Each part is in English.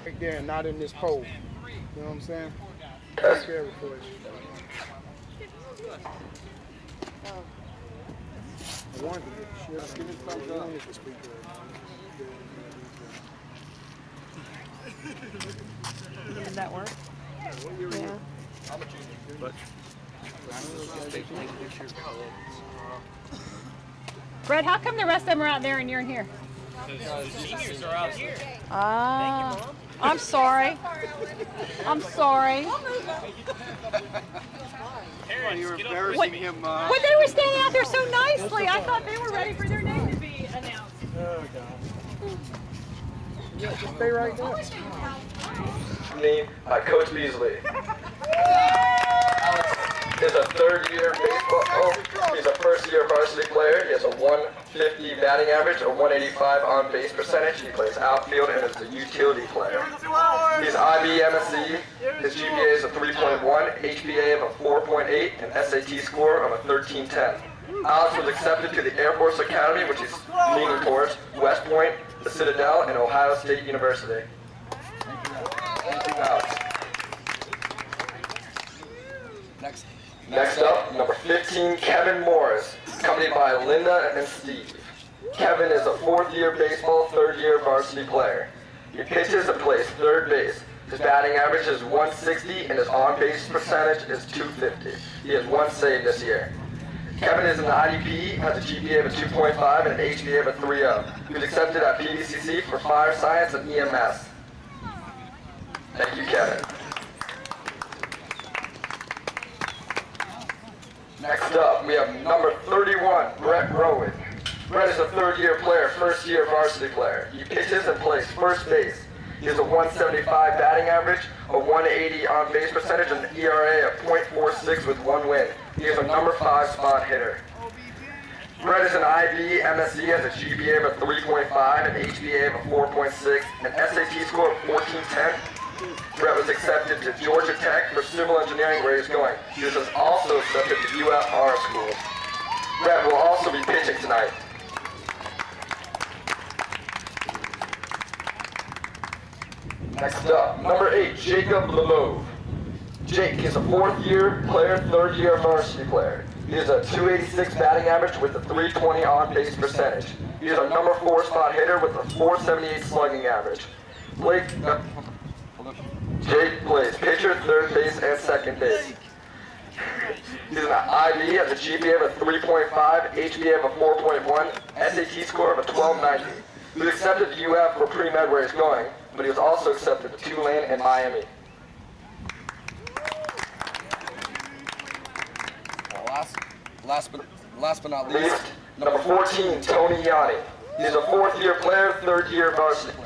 right there and not in this pole. You know what I'm saying? Take care of it for you. I wanted to get shit. Let's give it thumbs up. To speak Did that work? Yeah. But Brett, how come the rest of them are out there and you're in here? The seniors are out here. Ah, I'm sorry. I'm sorry. Parents, you're get up. embarrassing him. When they were standing out there so nicely, I thought they were ready for their name to be announced. Oh, God. Yeah, just stay right there. Me by Coach Beasley. Alex is a third-year baseball. He's a first-year varsity player. He has a 150 batting average, a 185 on-base percentage. He plays outfield and is a utility player. He's IB MSc. His GPA is a 3.1, HBA of a 4.8, and SAT score of a 1310. Alex was accepted to the Air Force Academy, which he's leaning towards, West Point, the Citadel, and Ohio State University. Thank you, Alex. Next up, number 15, Kevin Morris, accompanied by Linda and Steve. Kevin is a fourth-year baseball, third-year varsity player. He pitches and plays third base. His batting average is 160 and his on-base percentage is 250. He has one save this year. Kevin is an IDP, has a GPA of a 2.5 and an HBA of a 3.0. He was accepted at PVCC for fire science and EMS. Thank you, Kevin. Next up, we have number 31, Brett Rowan. Brett is a third-year player, first-year varsity player. He pitches and plays first base. He has a 175 batting average, a 180 on-base percentage, and an ERA of .46 with one win. He is a number 5 spot hitter. Brett is an IB MSc, has a GPA of a 3.5, an HBA of a 4.6, an SAT score of 1410. Brett was accepted to Georgia Tech for civil engineering where he's going. He was also accepted to UFR school. Brett will also be pitching tonight. Next up, number 8, Jacob Lemove. Jake is a fourth-year player, third-year varsity player. He has a 286 batting average with a 320 on-base percentage. He is a number 4 spot hitter with a 478 slugging average. Jake plays pitcher, third base, and second base. He's an IB, has a GPA of a 3.5, HBA of a 4.1, SAT score of a 1290. He was accepted to UF for pre-med where he's going, but he was also accepted to Tulane and Miami. Last but not least, number 14, Tony Yanni. He's a fourth-year player, third-year varsity.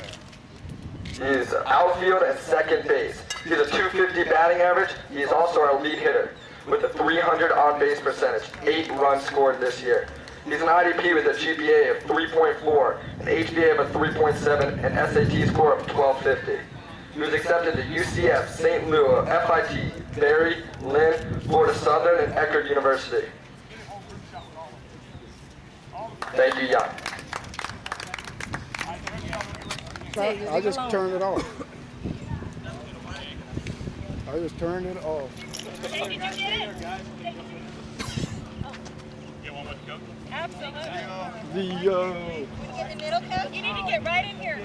He is outfield and second base. He has a 250 batting average. He is also our lead hitter with a 300 on-base percentage, 8 runs scored this year. He's an IDP with a GPA of 3.4, an HBA of a 3.7, and SAT score of 1250. He was accepted to UCF, St. Louis, FIT, Barry, Lynn, Florida Southern, and Eckerd University. Thank you, Jan. I just turned it off. I just turned it off. Hey, did you get it? You want one to go? Absolutely. The Get the middle coach? You need to get right in here.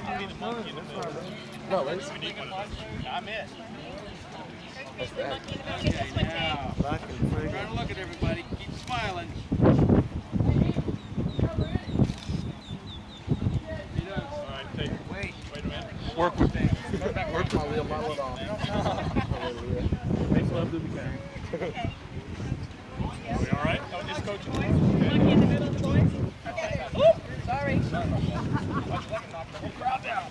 no, let's. I'm in. There's the monkey in the middle. Get this one, Jay. trying to look at everybody. Keep smiling. All right, take it. Wait a minute. Work with me. Work my little off. Make love to the game. Okay. Are we all right? Oh, just coaching. Monkey in the middle of the boys? Okay. Oop! Sorry. Knock the whole crowd down.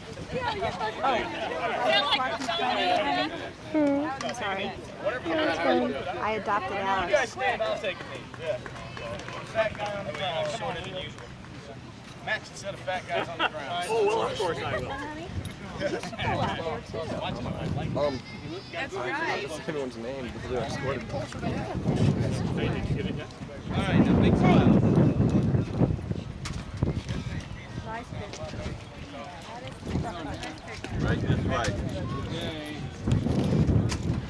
Sorry. Whatever you I adopted guys Alex. stand, I'll take a knee. Yeah. Fat guy on the ground. I'm shorter than usual. Match a set of fat guys on the ground. Oh, well, of course I will. That's right. Anyone's name because they're scored. Hey, did you get it yet? All right, now big smile. Nice pitch. Right this way.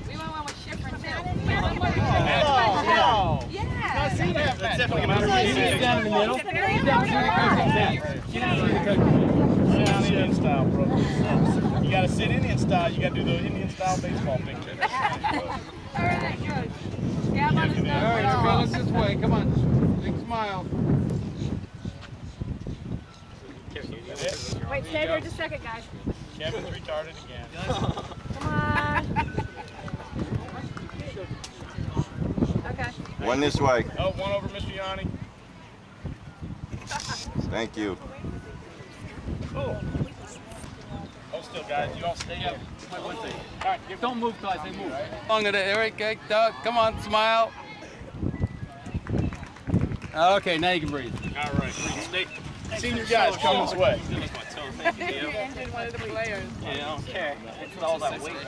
We want one with Schifrin too. Yeah. That's definitely going to Down in the middle. Sit down Indian style, bro. You got to sit Indian style. You got to do the Indian style baseball picture. All right, good. Yeah, I'm on the All right, fellas, this way. Come on. Big smile. Wait, stay there just a second, guys. Kevin's retarded again. Come on. Okay. One this way. Oh, one over Mr. Yanni. Thank you. Oh, still, guys. You all stay up. All right, Don't move, guys. They move. Along to the Eric, Doug. Come on, smile. Okay, now you can breathe. all right. Stay. Senior guys, come this way.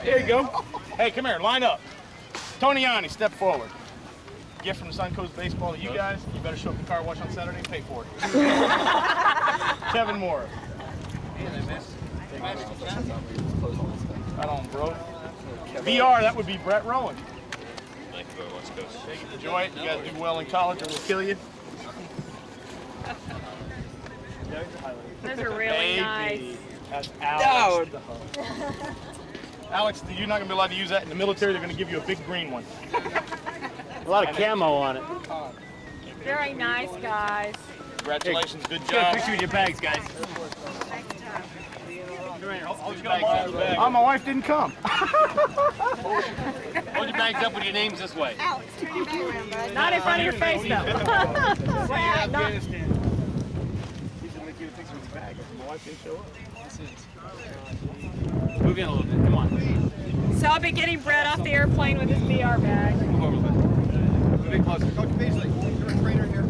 Here you go. Hey, come here. Line up. Tony Yanni, step forward. Gift from the Suncoast Baseball to you guys. You better show up the car wash on Saturday and pay for it. Kevin Moore. Right on, bro. VR, that would be Brett Rowan. Thank you very much, Coach. Take it, enjoy it. You guys do well in college or we'll kill you. Those are really nice. That's Alex. Alex, you're not going to be allowed to use that in the military. They're going to give you a big green one. A lot of camo on it. Very nice, guys. Congratulations, good Get a job. picture with your bags, guys. Oh, my wife didn't come. Hold your bags up with your names this way. Not in front of your face, though. Brad, not. Move in a little bit. Come on. So I'll be getting Brett off the airplane with his VR bag. Move over a little bit. Move in closer. Coach Beasley, you're a trainer here.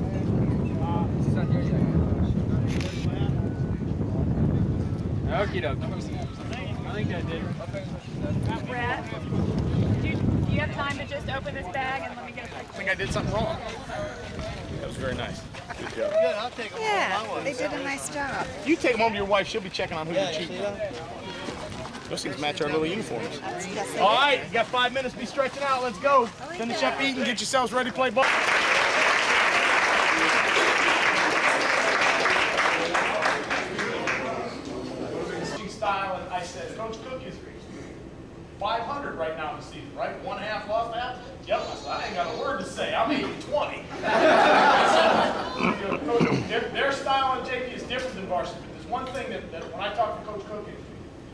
Okie doke. I think I did. Brett, do you have time to just open this bag and let me get a I picture? think I did something wrong. That was very nice. Good job. Yeah, they did a nice job. You take them home to your wife. She'll be checking on who you're cheating. Those things match our little uniforms. All right, you got 5 minutes to be stretching out. Let's go. Finish up eating. Get yourselves ready to play ball. Style, and I said, Coach Cook is 500 right now in the season, right? 1.5 lost after? Yep. I said, I ain't got a word to say. I'm 80-20. Their style on JP is different than varsity. But there's one thing that when I talked to Coach Cook,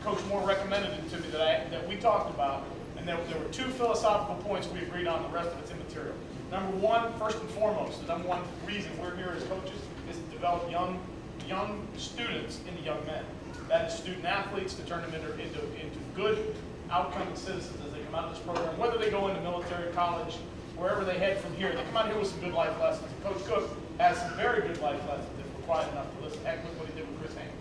Coach Moore recommended it to me that we talked about, and there were 2 philosophical points we agreed on. The rest of it's immaterial. Number one, first and foremost, the number one reason we're here as coaches is to develop young students into young men. That is student athletes, to turn them into good outcoming citizens as they come out of this program, whether they go into military, college, wherever they head from here. They come out here with some good life lessons. And Coach Cook has some very good life lessons if we're quiet enough to listen. Heck, look what he did with Chris Haynes.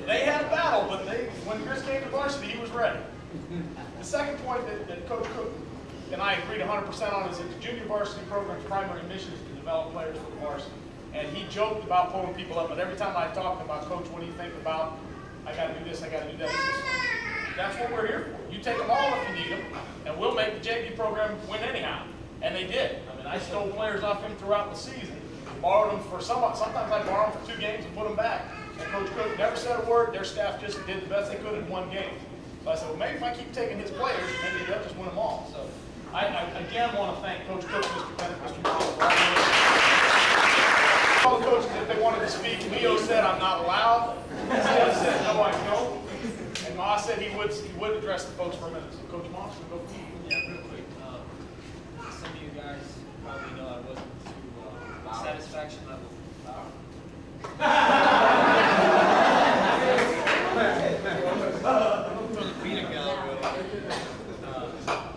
They had a battle, but when Chris came to varsity, he was ready. The second point that Coach Cook and I agreed 100% on is that the junior varsity program's primary mission is to develop players for the varsity. And he joked about pulling people up, but every time I talked about, Coach, what do you think about, I got to do this, I got to do that. That's what we're here for. You take them all if you need them, and we'll make the JV program win anyhow. And they did. I mean, I stole players off him throughout the season, borrowed them for sometimes I borrowed them for 2 games and put them back. And Coach Cook never said a word. Their staff just did the best they could in 1 game. So I said, well, maybe if I keep taking his players, maybe they'll just win them all. So I again want to thank Coach Cook, Mr. Bennett, Mr. Mitchell. All the coaches, if they wanted to speak, Leo said, I'm not allowed. Steph said, no, I don't. And Ma said he would address the folks for a minute. So Coach Moss, we'll go for you. Yeah, real quick. Some of you guys probably know I wasn't to satisfaction level.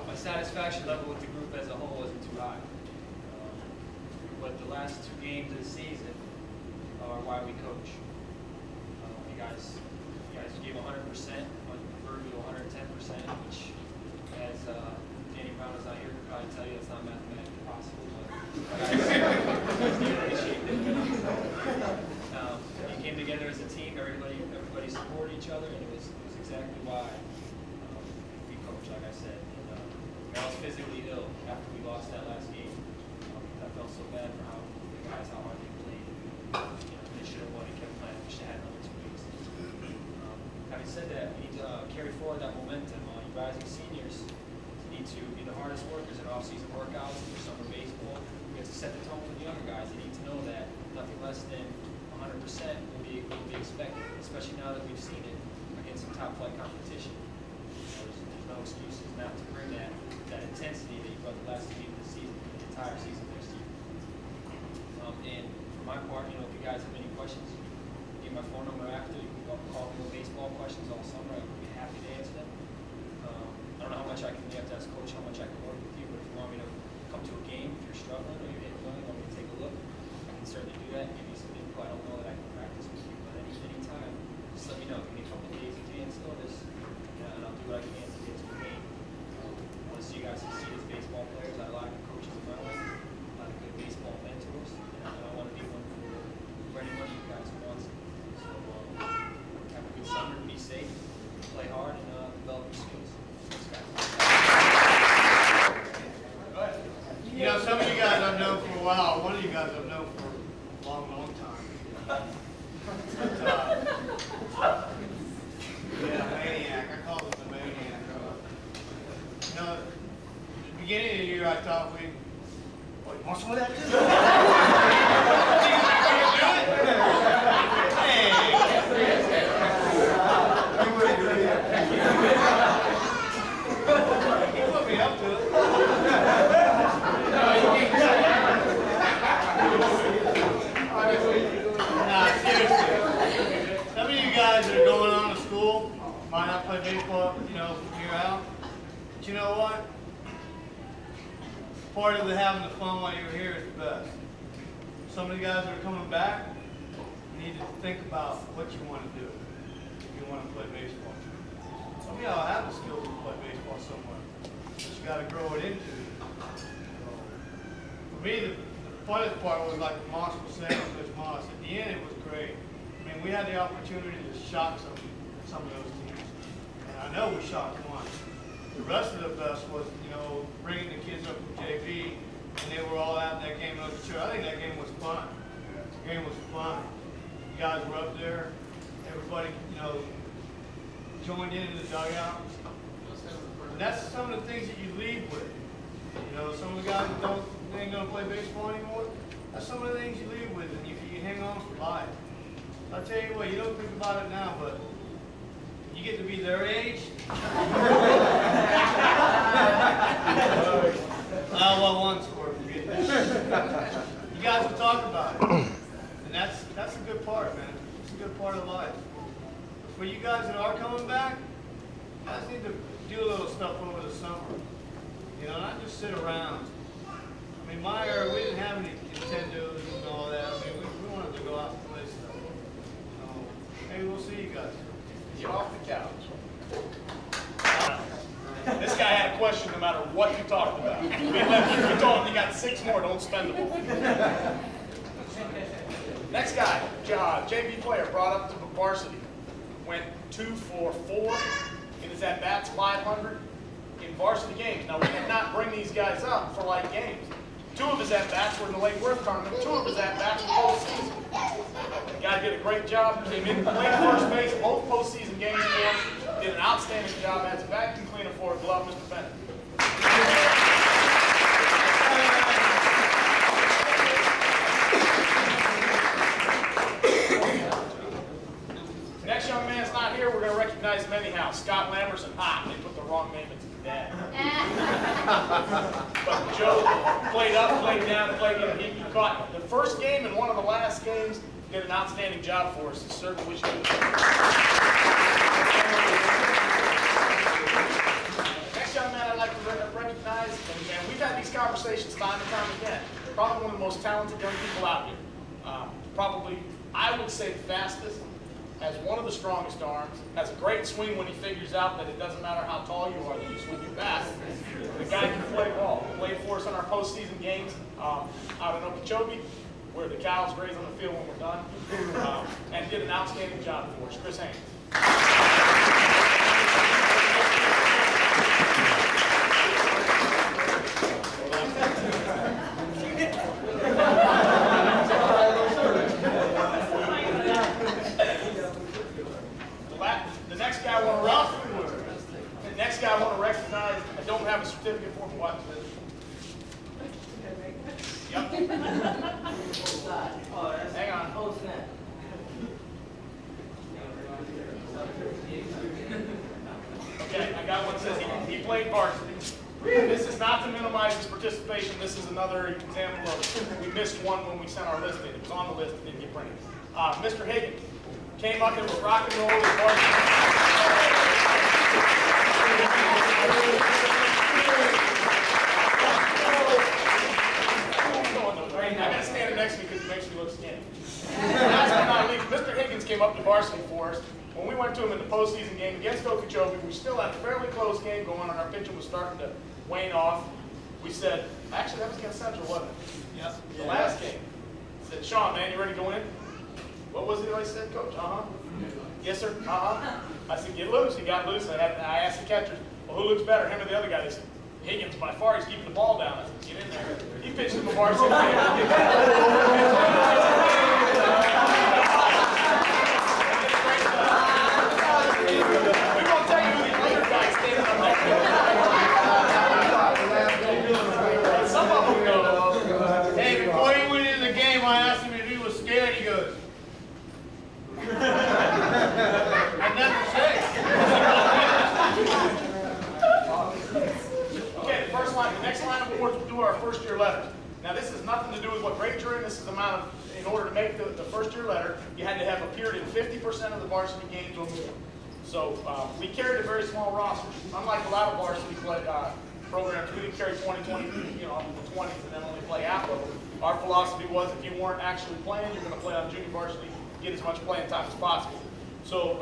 My satisfaction level with the group as a whole wasn't too high. But the last 2 games of the season are why we coach. You guys gave 100%, on proverbial 110%, which, as Danny Brown is not here to probably tell you, it's not mathematically possible. But you guys did appreciate it. together as a team. Everybody supported each other, and it was exactly why we coached, like I said. And, I was physically ill after we lost that last game. I felt so bad for how the guys, how hard they played. They should have won and kept playing. Wish they had another 2 weeks. Having said that, we need to carry forward that momentum. You rising seniors need to be the hardest workers in off-season workouts, in your summer baseball. We have to set the tone for the younger guys. They need to know that nothing less than 100% will be expected, especially now that we've seen it against some top-flight competition. There's no excuses not to bring that intensity that you brought the last 2 games of the season, the entire season next year. And for my part, if you guys have any questions, give my phone number after. You can call me with baseball questions all summer. I'd be happy to answer them. I don't know how much I can, you have to ask Coach how much I can work with you, but if you want me to come to a game, if you're struggling or you're hitting one, you want me to take a look, I can certainly do that and give you some input. I don't know that I can practice with you, but any time, just let me know. Give me a couple of days advance notice, and I'll do what I can to get to a game. I want to see you guys succeed as baseball players. I have a lot of good coaches in my life, a lot of good baseball mentors, and I want to be one for anyone you guys wants. So have a good summer, be safe, play hard, and develop your skills. You know, some of you guys I've known for a while. One of you guys I've known for a long, long time. But, yeah, maniac. I call him the maniac. You know, at the beginning of the year, I thought you want some of that too? He put me up to it. Nah, seriously. Some of you guys that are going on to school might not play baseball, from here out. But you know what? Part of having the fun while you're here is the best. Some of the guys that are coming back, you need to think about what you want to do if you want to play baseball. Some of y'all have the skills to play baseball somewhere, but you got to grow it into it. For me, the funnest part was like Moss was saying, Coach Moss. At the end, it was great. I mean, we had the opportunity to shock some of those teams, and I know we shocked one. The rest of the best was, bringing the kids up from JV, and they were all out in that game. I think that game was fun. The game was fun. You guys were up there. Everybody, joined in the dugout. And that's some of the things that you leave with. Some of the guys that ain't going to play baseball anymore, that's some of the things you leave with, and you hang on for life. I'll tell you what, you don't think about it now, but you get to be their age. Well, one score, forget that. You guys will talk about it. And that's a good part, man. It's a good part of life. But for you guys that are coming back, you guys need to do a little stuff over the summer. Not just sit around. I mean, my era, we didn't have any Nintendos and all that. I mean, we wanted to go out and play stuff. So, maybe we'll see you guys. Get off the couch. This guy had a question no matter what you talked about. We told him you got 6 more, don't spend them all. Next guy, JV player, brought up to varsity. Went 2 for 4 in his at-bats, 500 in varsity games. Now, we did not bring these guys up for light games. 2 of his at-bats were in the Lake Worth tournament. 2 of his at-bats were postseason. The guy did a great job. Came in, played first base, both postseason games for him. Did an outstanding job as a vacuum cleaner for a glove, Mr. Bennett. Next young man's not here. We're going to recognize him anyhow. Scott Lamerson. They put the wrong name into the dad. But Joe played up, played down, played in. He caught the first game and one of the last games. Did an outstanding job for us. Certainly wish he was. Next young man I'd like to recognize, and we've had these conversations time and time again. Probably one of the most talented young people out here. Probably, I would say, the fastest. Has one of the strongest arms, has a great swing when he figures out that it doesn't matter how tall you are, that you swing your bat. The guy can play ball. Played for us in our postseason games out in Okeechobee. where the cows graze on the field when we're done, and did an outstanding job for us. Chris Haynes. The next guy I want to recognize, I don't have a certificate for him. Watch this. Yep. Hang on. Okay, I got one that says he played varsity. This is not to minimize his participation. This is another example of we missed one when we sent our list in. It was on the list, it didn't get printed. Mr. Higgins came up and was rock and roll with varsity. I gotta stand next to me because it makes me look skinny. Last but not least, Mr. Higgins came up to varsity for us. When we went to him in the postseason game against Okeechobee, we still had a fairly close game going on. Our pitching was starting to wane off. We said, actually that was against Central, wasn't it? Yes. The last game. I said, Sean, man, you ready to go in? What was it I said, Coach? Yes, sir. I said, get loose. He got loose. I asked the catchers, well, who looks better, him or the other guy? They said, Higgins, by far, he's keeping the ball down. I said, get in there. He pitched in the varsity game. We're going to tell you who the other guys standing up there. Some of them go. Hey, before he went into the game, I asked him if he was scared. He goes, I never say. Okay, the first line, the next line of awards, we'll do our first year letters. Now this has nothing to do with what grade you're in. This is the amount of, in order to make the first year letter, you had to have appeared in 50% of the varsity games or more. So we carried a very small roster. Unlike a lot of varsity programs, we didn't carry 20, up in the 20s and then only play half of them. Our philosophy was if you weren't actually playing, you're going to play on junior varsity, get as much playing time as possible. So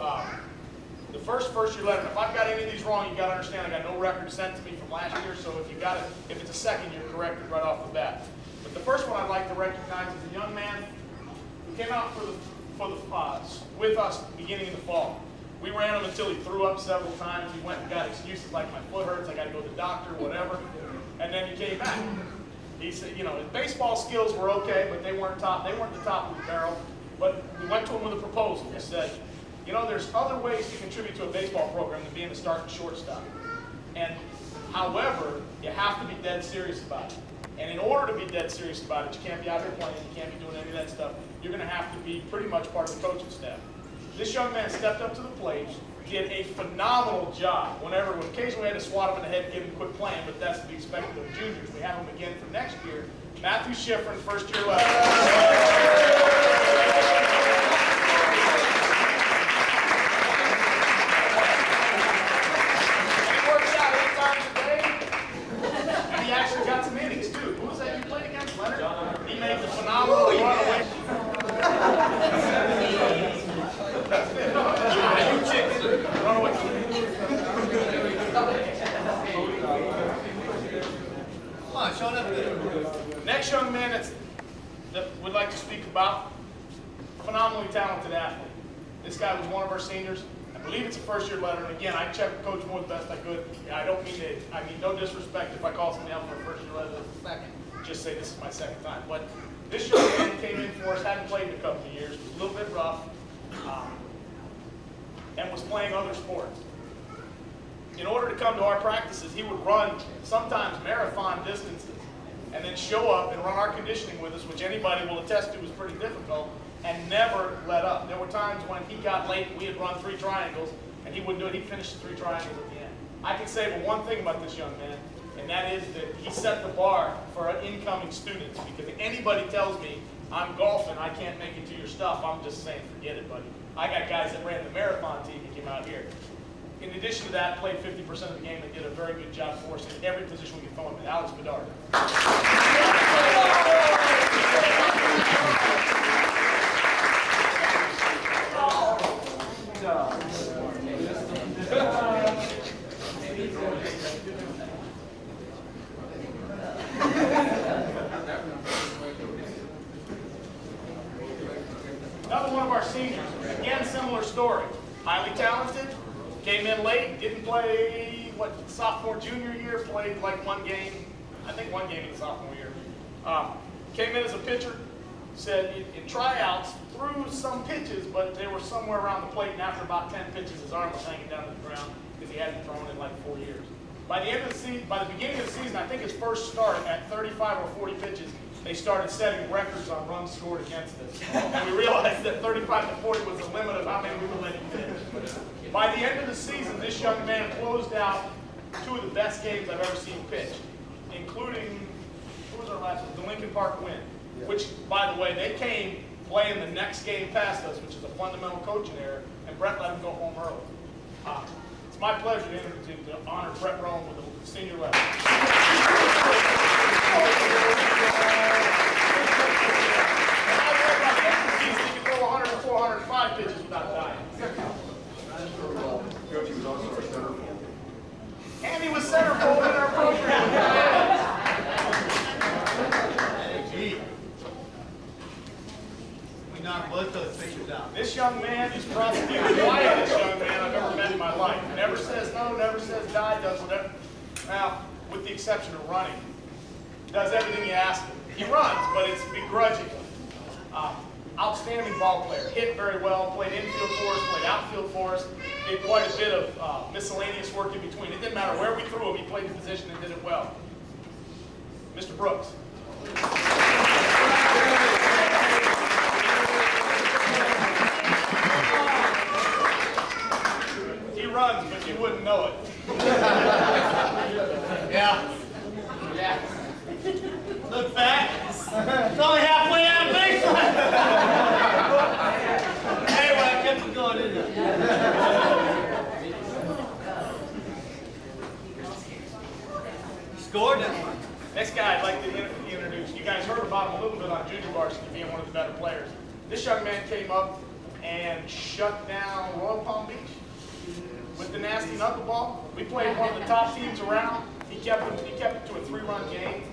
the first year letter, if I've got any of these wrong, you got to understand I got no record sent to me from last year, so if you got it, if it's a second, you're corrected right off the bat. But the first one I'd like to recognize is a young man who came out with us beginning in the fall. We ran him until he threw up several times. He went and got excuses like my foot hurts, I got to go to the doctor, whatever. And then he came back. He said, his baseball skills were okay, but they weren't top. They weren't the top of the barrel. But we went to him with a proposal. We said, there's other ways to contribute to a baseball program than being a starting shortstop. And however, you have to be dead serious about it. And in order to be dead serious about it, you can't be out here playing, you can't be doing any of that stuff. You're going to have to be pretty much part of the coaching staff. This young man stepped up to the plate, did a phenomenal job. Occasionally we had to swat him in the head and give him quit playing, but that's to be expected of juniors. We have him again for next year. Matthew Schifrin, first year left. He actually got some innings too. Who was that you played against, Leonard? He made the phenomenal run away. You chicks, run away. Come on, show up there. Next young man that would like to speak about, phenomenally talented athlete. This guy was one of our seniors. I believe it's a first year letter, and again, I checked with Coach Moore the best I could. I mean no disrespect if I call somebody out for a first year letter as a second. Just say this is my second time. But this young man came in for us, hadn't played in a couple of years, was a little bit rough, and was playing other sports. In order to come to our practices, he would run sometimes marathon distances and then show up and run our conditioning with us, which anybody will attest to was pretty difficult, and never let up. There were times when he got late, we had run 3 triangles, and he wouldn't do it. He'd finish the 3 triangles at the end. I can say but one thing about this young man, and that is that he set the bar for incoming students, because if anybody tells me I'm golfing, I can't make it to your stuff, I'm just saying forget it, buddy. I got guys that ran the marathon team that came out here. In addition to that, played 50% of the game and did a very good job for us in every position we could throw him in. Alex Bedard. similar story. Highly talented, came in late, didn't play, sophomore, junior year, played like one game. I think one game in the sophomore year. Came in as a pitcher, said in tryouts, threw some pitches, but they were somewhere around the plate, and after about 10 pitches, his arm was hanging down to the ground because he hadn't thrown in like 4 years. By the end of the season, by the beginning of the season, I think his first start at 35 or 40 pitches, they started setting records on runs scored against us. And we realized that 35 to 40 was the limit of how many we were letting pitch. By the end of the season, this young man closed out 2 of the best games I've ever seen pitch, including, who was our last one? The Lincoln Park win, which, by the way, they came playing the next game past us, which is a fundamental coaching error, and Brett let him go home early. It's my pleasure to honor Brett Rome with the senior level. He can throw 100 or 405 pitches without dying. And he was centerfold in our program. We knocked both those pitchers out. This young man is probably the quietest young man I've ever met in my life. Never says no, never says die, does whatever. Now, with the exception of running, does everything you ask him. He runs, but it's begrudgingly. Outstanding ball player, hit very well, played infield for us, played outfield for us, did quite a bit of miscellaneous work in between. It didn't matter where we threw him, he played the position and did it well. Mr. Brooks. He runs, but you wouldn't know it. Yeah. Look back. It's only halfway out of baseline. Anyway, I kept it going in there. Scored it. Next guy I'd like to introduce. You guys heard about him a little bit on junior varsity being one of the better players. This young man came up and shut down Royal Palm Beach with the nasty knuckleball. We played one of the top teams around. He kept it to a 3-run game.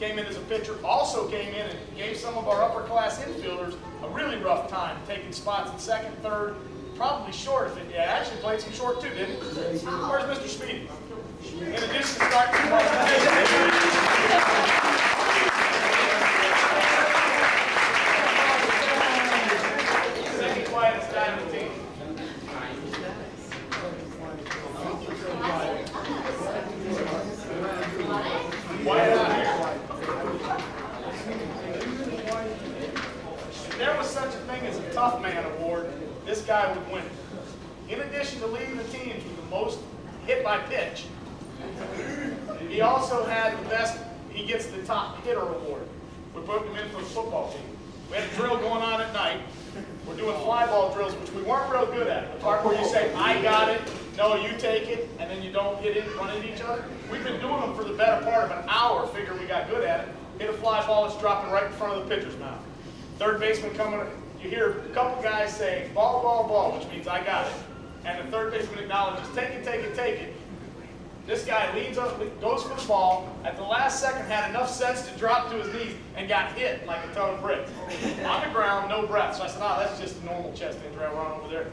Came in as a pitcher, also came in and gave some of our upper class infielders a really rough time, taking spots in second, third, probably short if it, yeah, actually played some short too, didn't he? Where's Mr. Speedy? In addition to starting second quietest guy on the team. Quiet out here. If there was such a thing as a tough man award, this guy would win it. In addition to leading the teams with the most hit by pitch, he also had the best, he gets the top hitter award. We put him in for the football team. We had a drill going on at night. We're doing fly ball drills, which we weren't real good at. The part where you say, I got it, no, you take it, and then you don't run into each other. We've been doing them for the better part of an hour, figure we got good at it. Hit a fly ball, it's dropping right in front of the pitcher's mouth. Third baseman coming, you hear a couple guys say, ball, ball, ball, which means I got it. And the third baseman acknowledges, take it, take it, take it. This guy leans up, goes for the ball, at the last second had enough sense to drop to his knees and got hit like a ton of bricks. On the ground, no breath. So I said, oh, that's just a normal chest injury I run over there.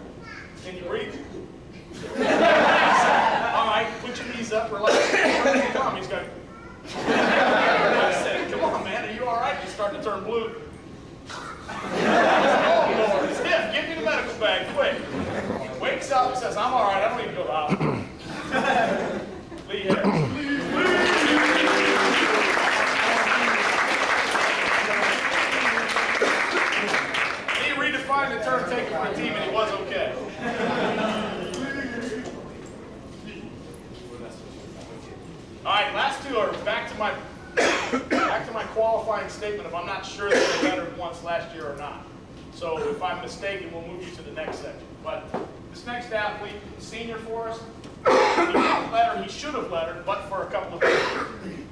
Can you breathe? All right, put your knees up, relax. Come, he's going. I said, come on, man, are you all right? He's starting to turn blue. Oh, Lord, Stiff, give me the medical bag, quick. Wakes up and says, I'm all right, I don't need to go to the hospital. Lee Harris. He redefined the term taken for a team and he was okay. All right, last two are back to my qualifying statement of I'm not sure they were better once last year or not. So if I'm mistaken, we'll move you to the next section. But this next athlete, senior for us, he should have lettered, but for a couple of reasons.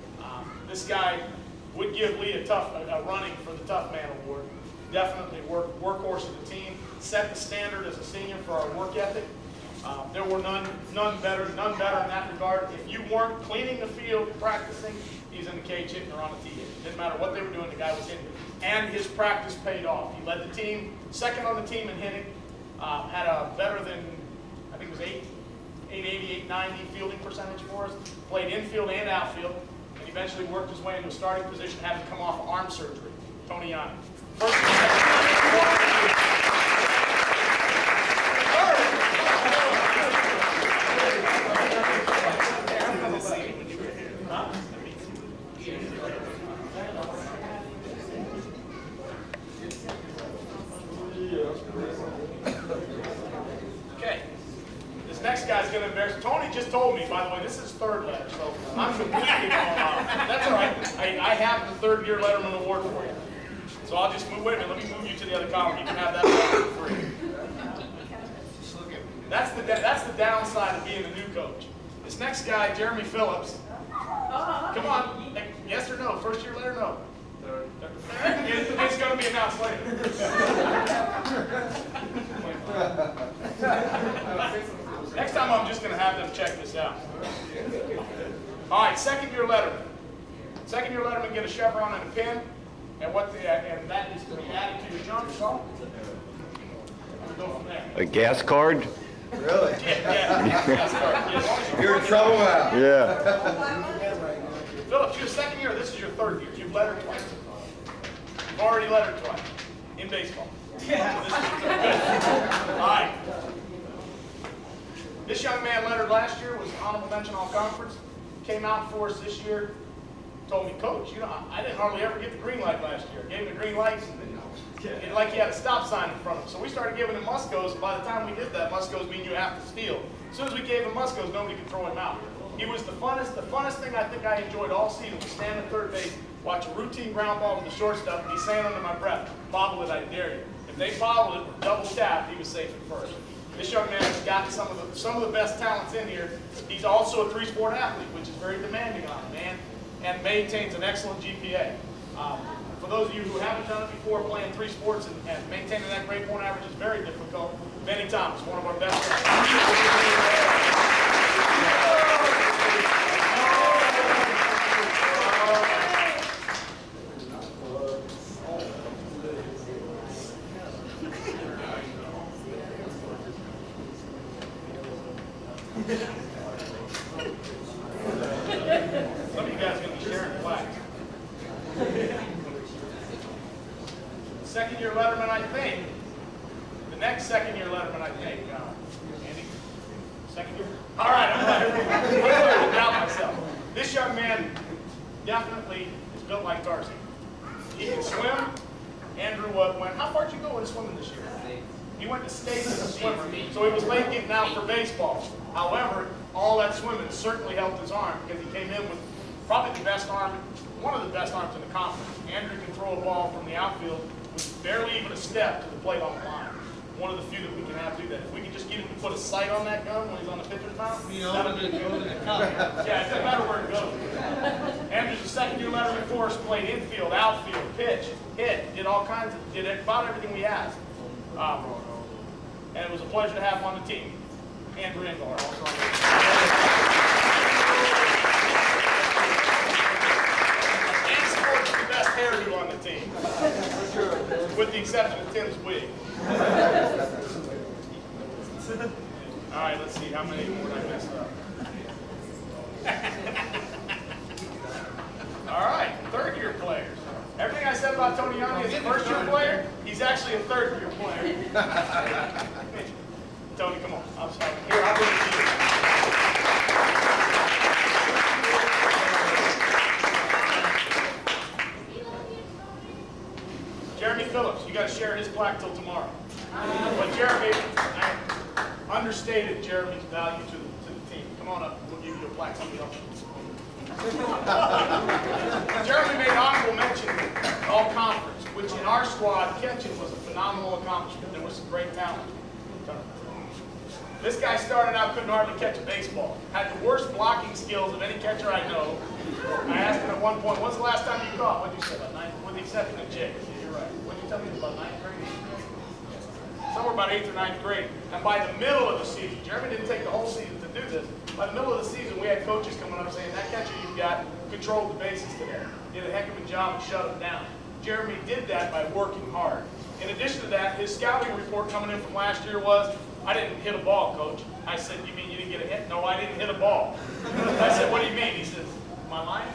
This guy would give Lee a running for the Tough Man Award. Definitely workhorse of the team. Set the standard as a senior for our work ethic. There were none better in that regard. If you weren't cleaning the field, practicing, he's in the cage hitting or on the tee hitting. Didn't matter what they were doing, the guy was hitting. And his practice paid off. He led the team, second on the team in hitting. Had a better than, I think it was 880, 890 fielding percentage for us. Played infield and outfield, and eventually worked his way into a starting position, having come off of arm surgery. Tony Yanni. First and okay, this next guy's going to embarrass. Tony just told me, by the way, this is his third letter, so I'm completely going off. That's all right. I have the third year Letterman Award for you. So I'll just move, wait a minute, let me move you to the other column. You can have that for free. That's the downside of being a new coach. This next guy, Jeremy Phillips. Come on, yes or no? First year letter, no? It's going to be announced later. Next time I'm just going to have them check this out. All right, second year letterman. Second year letterman get a chevron and a pin, and that is to be added to your jump song. We'll go from there. A gas card? Really? Yeah. Gas card. Yeah, You're in trouble now. Yeah. Phillips, you're second year. This is your third year. You've lettered twice. You've already lettered twice in baseball. Yeah. This is your third. Good. All right. This young man lettered last year, was honorable mention all conference. Came out for us this year. Told me, Coach, you know, I didn't hardly ever get the green light last year. Gave him the green lights, and like he had a stop sign in front of him. So we started giving him Muscos. By the time we did that, Muscos mean you have to steal. As soon as we gave him Muscos, nobody could throw him out. He was the funnest thing I think I enjoyed all season was stand at third base, watch a routine ground ball with the shortstop, and he's saying under my breath, bobble it, I dare you. If they bobbled it or double tapped, he was safe at first. This young man has got some of the best talents in here. He's also a three-sport athlete, which is very demanding on him, man, and maintains an excellent GPA. For those of you who haven't done it before, playing three sports and maintaining that grade point average is very difficult. Benny Thomas, one of our best. Some of you guys are going to be sharing flags. Second year letterman, I think. The next second year letterman, I think. Andy? Second year? All right, I'm glad to doubt myself. This young man definitely is built like Darcy. He can swim. Andrew went, how far did you go in swimming this year? He went to state as a swimmer, so he was late getting out for baseball. However, all that swimming certainly helped his arm because he came in with probably the best arm, one of the best arms in the conference. Andrew can throw a ball from the outfield with barely even a step to the plate on the line. One of the few that we can have do that. If we can just get him to put a sight on that gun when he's on the pitcher's mound, that'll be good. Yeah, it doesn't matter where it goes. Andrew's a second year letterman for us, played infield, outfield, pitch, hit, did all kinds of, did about everything we asked. And it was a pleasure to have him on the team. Andrew Engelhard, also on the team. And sports the best hairdo on the team. With the exception of Tim's wig. All right, let's see how many more did I mess up. All right, third year players. Everything I said about Tony Yanni as a first year player, he's actually a third year player. Tony, come on. I'm sorry. Here, I'll bring it to you. Jeremy Phillips, you got to share his plaque till tomorrow. But Jeremy, I understated Jeremy's value to the team. Come on up. We'll give you a plaque. Somebody else. Jeremy made honorable mention all conference, which in our squad, catching was a phenomenal accomplishment. There was some great talent. This guy started out, couldn't hardly catch a baseball. Had the worst blocking skills of any catcher I know. I asked him at one point, when's the last time you caught? What'd you say, about ninth? With the exception of Jake. Yeah, you're right. What'd you tell me, it was about ninth grade? Somewhere about 8th or 9th grade. And by the middle of the season, Jeremy didn't take the whole season to do this. By the middle of the season, we had coaches coming up saying, that catcher you've got controlled the bases today. Did a heck of a job and shut him down. Jeremy did that by working hard. In addition to that, his scouting report coming in from last year was, I didn't hit a ball, coach. I said, you mean you didn't get a hit? No, I didn't hit a ball. I said, what do you mean? He says, my line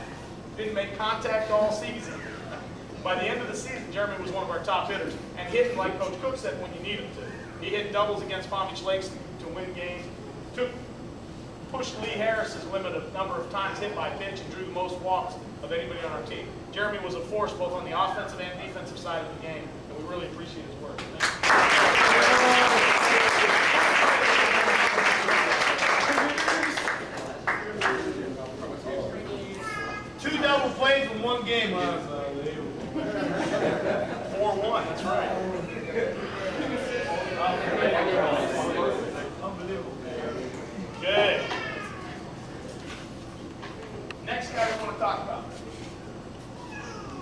didn't make contact all season. By the end of the season, Jeremy was one of our top hitters and hitting like Coach Cook said when you need him to. He hit doubles against Palm Beach Lakes to win games, pushed Lee Harris's limit of number of times hit by pitch and drew the most walks of anybody on our team. Jeremy was a force both on the offensive and defensive side of the game, and we really appreciate his work. Two double plays in one game, huh? 4-1, that's right. Unbelievable. Okay. Next guy we want to talk about.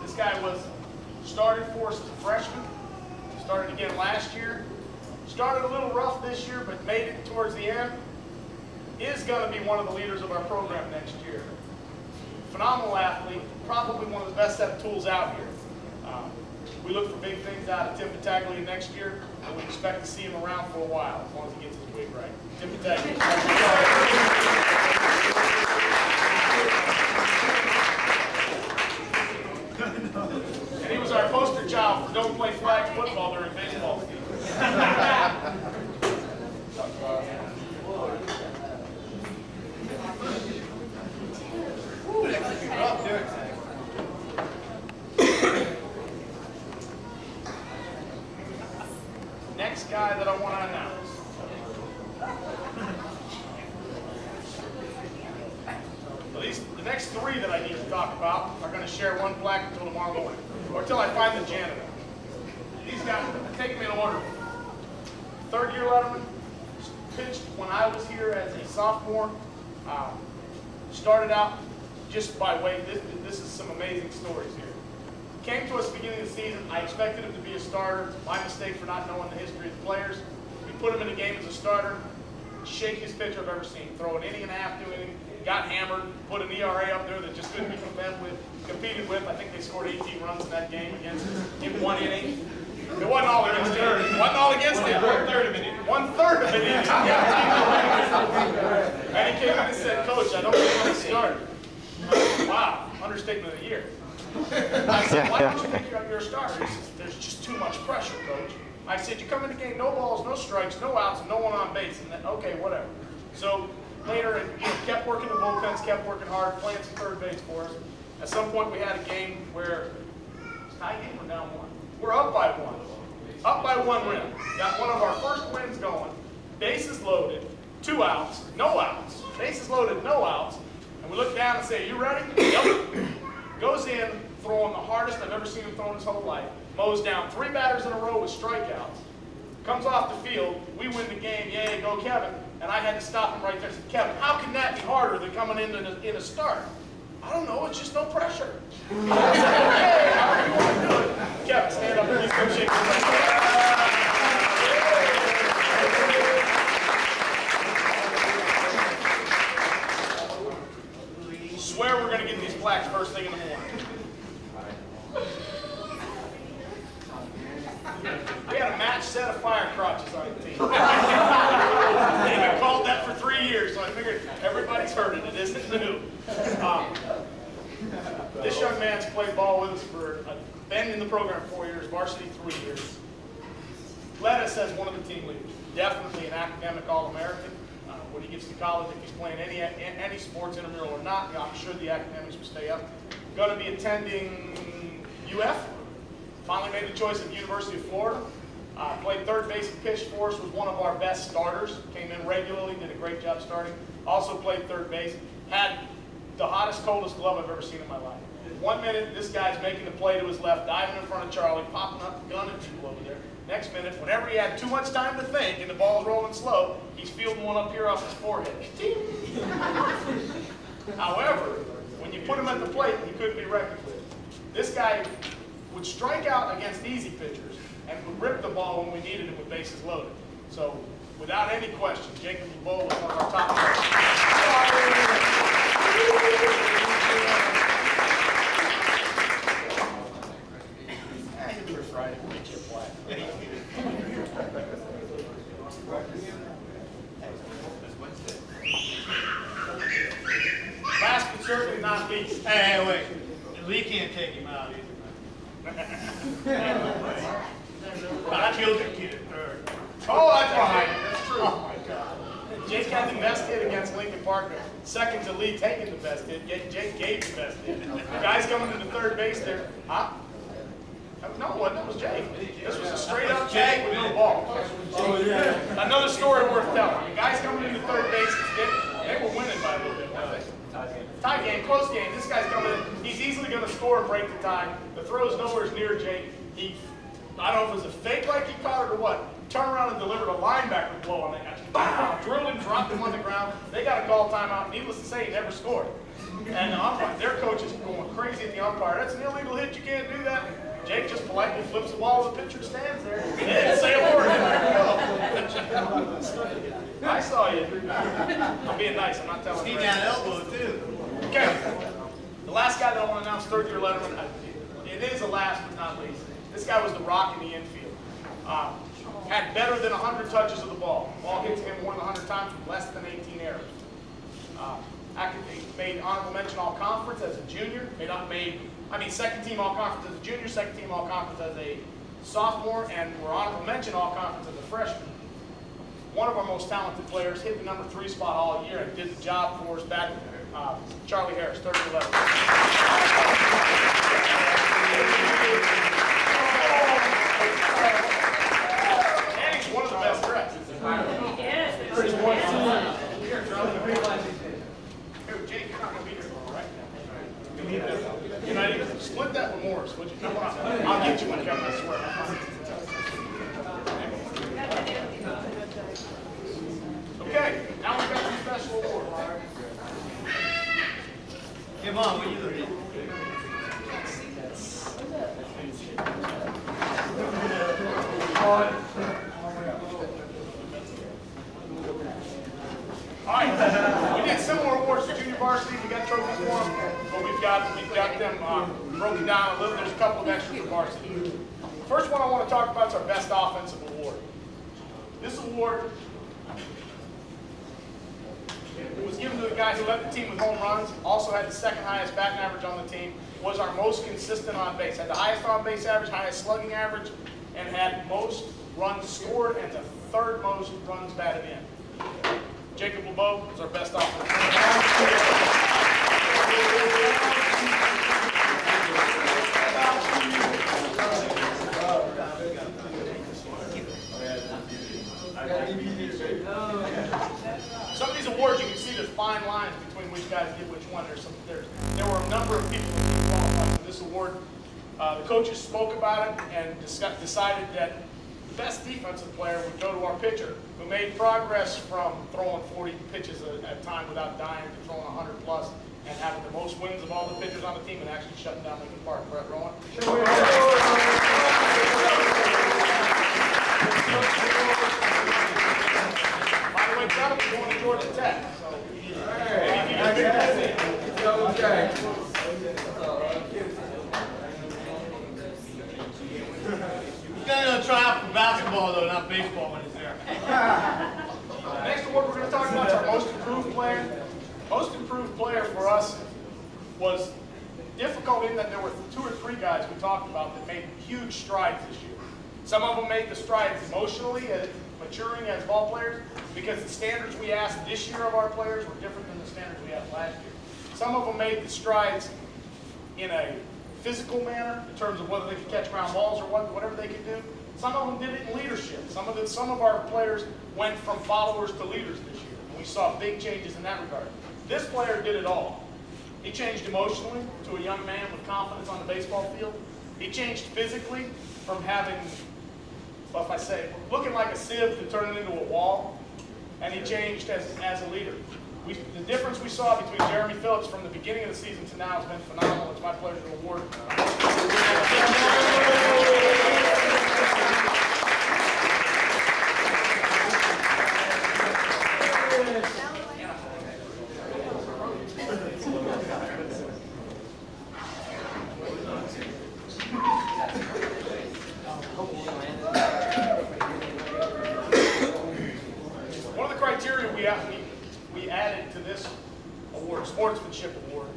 This guy started for us as a freshman. Started again last year. Started a little rough this year, but made it towards the end. Is going to be one of the leaders of our program next year. Phenomenal athlete, probably one of the best set of tools out here. We look for big things out of Tim Battaglia next year, and we expect to see him around for a while, as long as he gets his wig right. Tim Battaglia. And he was our poster child for don't play flag football during baseball season. Next guy that I want to announce. At least the next three that I need to talk about are going to share one plaque until tomorrow morning, or until I find the janitor. These guys, take them in order. Third year letterman, pitched when I was here as a sophomore. Started out just by way, this is some amazing stories here. Came to us at the beginning of the season. I expected him to be a starter. My mistake for not knowing the history of the players. We put him in a game as a starter. Shakiest pitcher I've ever seen. Throw an inning and a half to inning. Got hammered. Put an ERA up there that just couldn't be competed with. I think they scored 18 runs in that game against us in one inning. It wasn't all against him. It wasn't all against him. 1/3 of an inning. 1/3 of an inning. And he came in and said, Coach, I don't want to start. Wow, understatement of the year. I said, why don't you think you're a starter? He says, there's just too much pressure, Coach. I said, you come in the game, no balls, no strikes, no outs, and no one on base. And then, okay, whatever. So later, kept working the bullpens, kept working hard, playing some third base for us. At some point, we had a game where it's tie game or down one. We're up by one. Up by one win. Got one of our first wins going. Bases loaded, 2 outs, no outs. Bases loaded, no outs. And we look down and say, you ready? Yep. Goes in, throwing the hardest I've ever seen him throw in his whole life. Mows down 3 batters in a row with strikeouts. Comes off the field. We win the game. Yay, go Kevin. And I had to stop him right there and say, Kevin, how can that be harder than coming in a start? I don't know. It's just no pressure. I said, okay, however you want to do it. Kevin, stand up and please come shake your Swear we're going to get these plaques first thing in the morning. We had a match set of fire crotches on the team. They've been called that for 3 years, so I figured everybody's heard it. It isn't new. This young man's played ball with us for, been in the program 4 years, varsity 3 years. Led us as one of the team leaders. Definitely an academic All-American. When he gets to college, if he's playing any sports, intramural or not, I'm sure the academics will stay up. Going to be attending UF. Finally made the choice at the University of Florida. Played third base and pitched for us, was one of our best starters. Came in regularly, did a great job starting. Also played third base. Had the hottest, coldest glove I've ever seen in my life. 1 minute, this guy's making the play to his left, diving in front of Charlie, popping up, gunning people over there. Next minute, whenever he had too much time to think and the ball's rolling slow, he's fielding one up here off his forehead. However, when you put him at the plate, he couldn't be reckoned with. This guy would strike out against easy pitchers and would rip the ball when we needed him with bases loaded. So, without any question, Jacob LeBeau was one of our top players. Friday, we'll get you a flag. Lee. Hey, wait. Lee can't take him out either. I killed the kid at third. Oh, that's behind it. That's true. Oh, my God. Jake had the best hit against Lincoln Park. Second to Lee taking the best hit. Jake gave the best hit. Guys coming into third base there. Huh? No, it wasn't. That was Jake. This was a straight-up Jake with no ball. Oh, yeah. Another story worth telling. The guys coming into third base, they were winning by a little bit, weren't they? Tie game, close game. This guy's coming in. He's easily going to score and break the tie. The throw's nowhere near Jake. I don't know if it was a fake like he caught it or what. Turned around and delivered a linebacker blow on that guy. Bow! Drilled him, dropped him on the ground. They got a call timeout. Needless to say, he never scored. And the umpire, their coach is going crazy at the umpire. That's an illegal hit. You can't do that. Jake just politely flips the ball. The pitcher stands there. He didn't say a word. There you go. I saw you. I'm being nice. I'm not telling you. He got elbow too. Okay. The last guy that I want to announce, third-year letterman. It is the last but not least. This guy was the rock in the infield. Had better than 100 touches of the ball. Ball hit to him more than 100 times with less than 18 errors. Made honorable mention all conference as a junior. Second team all conference as a junior, second team all conference as a sophomore, and were honorable mention all conference as a freshman. One of our most talented players, hit the number 3 spot all year and did the job for us back. Charlie Harris, 30-11. And he's one of the best dressed. He is. Jake, you're not going to be here tomorrow, right? You're not even split that with Morris, would you? No, I'll get you one, Kevin, I swear. Okay, now we've got some special awards. Come on, what are you looking at? All right, we did similar awards to junior varsity. We got trophies for them, but we've got them broken down a little. There's a couple of extras for varsity. First one I want to talk about is our best offensive award. This award was given to the guy who led the team with home runs, also had the second highest batting average on the team, was our most consistent on base, had the highest on base average, highest slugging average, and had most runs scored and the third most runs batted in. Jacob LeBeau is our best offensive Some of these awards, you can see there's fine lines between which guys get which one. There were a number of people that didn't qualify for this award. The coaches spoke about it and decided that the best defensive player would go to our pitcher, who made progress from throwing 40 pitches at a time without dying to throwing 100 plus and having the most wins of all the pitchers on the team and actually shutting down Lincoln Park. Brett Rowan. By the way, Trevor was going to Georgia Tech. So maybe if you He's gonna try out for basketball though, not baseball when he's there. Next award we're going to talk about is our most improved player. Most improved player for us was difficult in that there were 2 or 3 guys we talked about that made huge strides this year. Some of them made the strides emotionally, maturing as ball players, because the standards we asked this year of our players were different than the standards we had last year. Some of them made the strides in a physical manner, in terms of whether they could catch ground balls or whatever they could do. Some of them did it in leadership. Some of our players went from followers to leaders this year, and we saw big changes in that regard. This player did it all. He changed emotionally to a young man with confidence on the baseball field. He changed physically from having, well, if I say, looking like a sieve to turning into a wall, and he changed as a leader. The difference we saw between Jeremy Phillips from the beginning of the season to now has been phenomenal. It's my pleasure to award. One of the criteria we added to this award, sportsmanship award,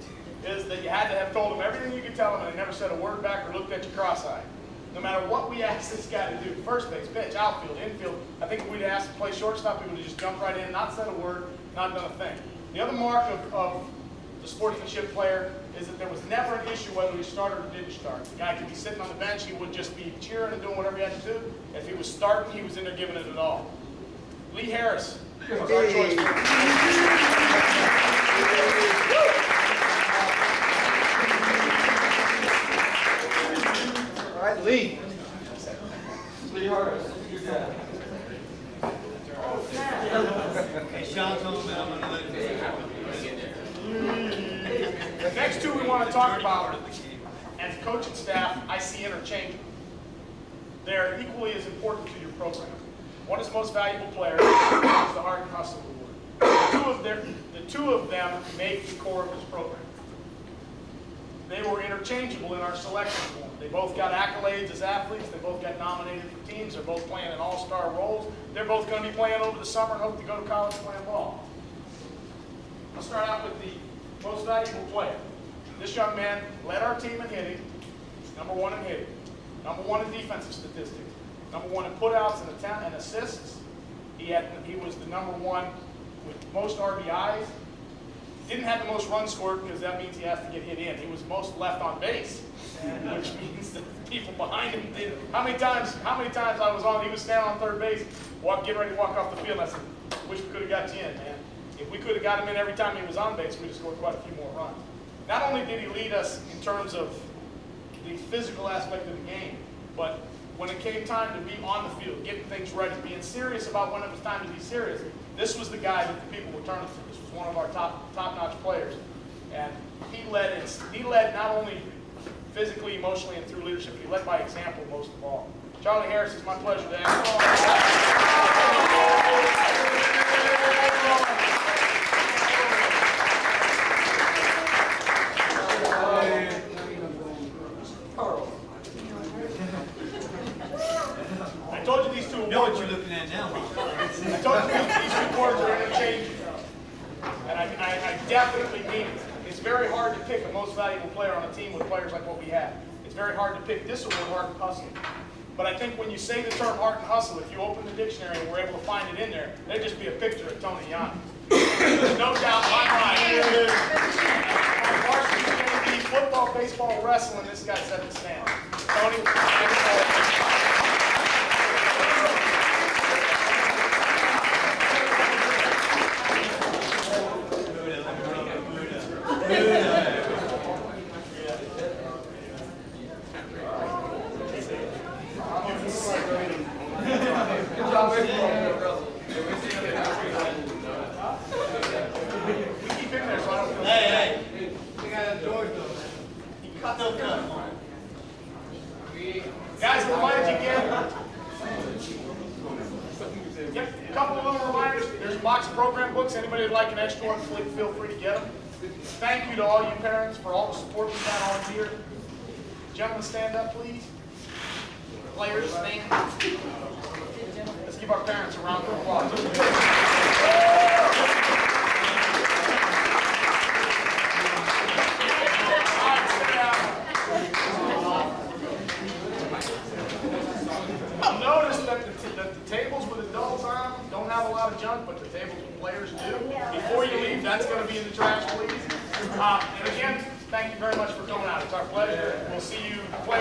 is that you had to have told them everything you could tell them, and they never said a word back or looked at you cross-eyed. No matter what we asked this guy to do, first base, pitch, outfield, infield, I think if we'd asked to play shortstop, he would have just jumped right in, not said a word, not done a thing. The other mark of the sportsmanship player is that there was never an issue whether he started or didn't start. The guy could be sitting on the bench, he would just be cheering and doing whatever he had to do. If he was starting, he was in there giving it all. Lee Harris was our choice. All right, Lee. Lee Harris. Hey, Sean's home, man. I'm gonna let you. The next two we want to talk about, as a coaching staff, I see interchangeable. They're equally as important to your program. One is most valuable player, one is the Heart and Hustle Award. The two of them make the core of this program. They were interchangeable in our selection form. They both got accolades as athletes. They both got nominated for teams. They're both playing in all-star roles. They're both going to be playing over the summer and hope to go to college playing ball. I'll start out with the most valuable player. This young man led our team in hitting, #1 in hitting, #1 in defensive statistics, #1 in putouts and assists. He was the #1 with most RBIs. Didn't have the most runs scored because that means he has to get hit in. He was most left on base, which means that people behind him did. How many times I was on, he was standing on third base, getting ready to walk off the field, and I said, wish we could have got you in, man. If we could have got him in every time he was on base, we'd have scored quite a few more runs. Not only did he lead us in terms of the physical aspect of the game, but when it came time to be on the field, getting things ready, being serious about when it was time to be serious, this was the guy that the people were turning to. This was one of our top-notch players. And he led not only physically, emotionally, and through leadership, he led by example most of all. Charlie Harris, it's my pleasure to ask. I told you these two Know what awards you're looking at now. I told you these two awards are interchangeable. And I definitely mean it. It's very hard to pick a most valuable player on a team with players like what we have. It's very hard to pick this award, Heart and Hustle. But I think when you say the term heart and hustle, if you open the dictionary and we're able to find it in there, there'd just be a picture of Tony Yanni. There's no doubt in my mind. On varsity game, football, baseball, wrestling, this guy set the standard. Tony, guys, remind you again. Yep, a couple of little reminders. There's a box of program books. Anybody would like an extra one, feel free to get them. Thank you to all you parents for all the support we've had all year. Gentlemen, stand up, please. Players, stand. Let's give our parents a round of applause. Notice that the tables with adults on them don't have a lot of junk, but the tables with players do. Before you leave, that's going to be in the trash, please. And again, thank you very much for coming out. It's our pleasure. We'll see you play.